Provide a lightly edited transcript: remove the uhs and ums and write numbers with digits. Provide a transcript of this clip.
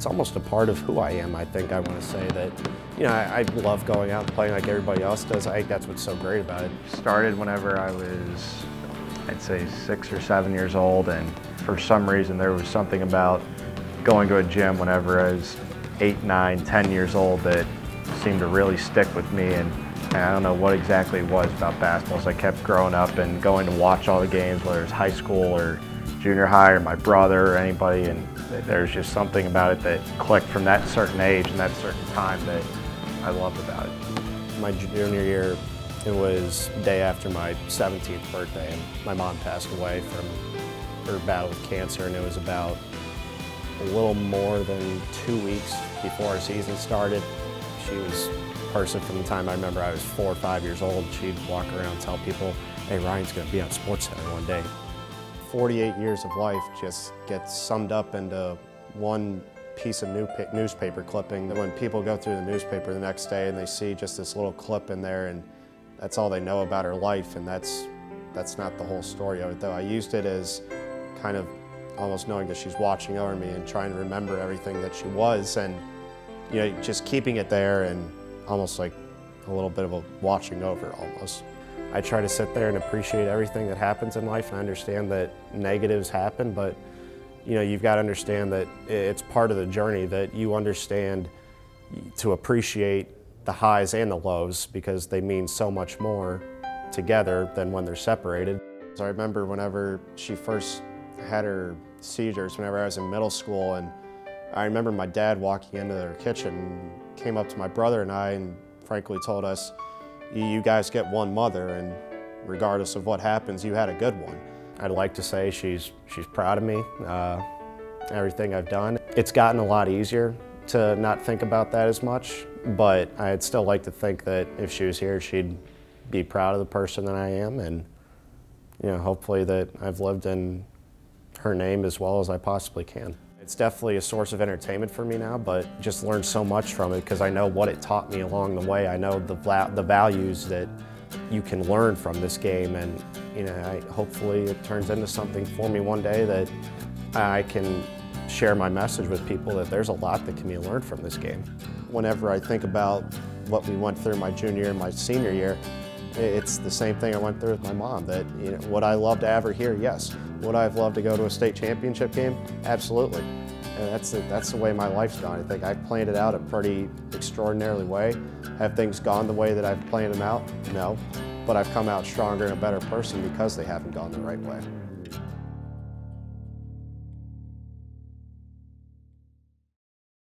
It's almost a part of who I am, I think. I want to say that, I love going out and playing like everybody else does. I think that's what's so great about it. Started whenever I was, I'd say 6 or 7 years old, and for some reason there was something about going to a gym whenever I was 8, 9, 10 years old that seemed to really stick with me, and I don't know what exactly it was about basketball. So I kept growing up and going to watch all the games, whether it's high school or junior high or my brother or anybody, and there's just something about it that clicked from that certain age and that certain time that I loved about it. My junior year, it was the day after my 17th birthday, and my mom passed away from her battle with cancer, and it was about a little more than 2 weeks before our season started. She was a person from the time I remember I was 4 or 5 years old. She'd walk around and tell people, hey, Ryan's going to be on SportsCenter one day. 48 years of life just gets summed up into one piece of newspaper clipping. When people go through the newspaper the next day and they see just this little clip in there, and that's all they know about her life, and that's not the whole story of it, though. I used it as kind of almost knowing that she's watching over me and trying to remember everything that she was, and just keeping it there, and almost like a little bit of a watching over almost. I try to sit there and appreciate everything that happens in life, and I understand that negatives happen, but you've got to understand that it's part of the journey, that you understand to appreciate the highs and the lows, because they mean so much more together than when they're separated. So I remember whenever she first had her seizures, whenever I was in middle school, and I remember my dad walking into their kitchen, came up to my brother and I, and frankly told us, you guys get one mother, and regardless of what happens, you had a good one. I'd like to say she's proud of me, everything I've done. It's gotten a lot easier to not think about that as much, but I'd still like to think that if she was here, she'd be proud of the person that I am, and hopefully that I've lived in her name as well as I possibly can. It's definitely a source of entertainment for me now, but just learned so much from it because I know what it taught me along the way. I know the values that you can learn from this game, and hopefully it turns into something for me one day that I can share my message with people, that there's a lot that can be learned from this game. Whenever I think about what we went through my junior and my senior year, it's the same thing I went through with my mom, that would I love to have her here? Yes. Would I have loved to go to a state championship game? Absolutely. And that's the way my life's gone. I think I've planned it out a pretty extraordinarily way. Have things gone the way that I've planned them out? No. But I've come out stronger and a better person because they haven't gone the right way.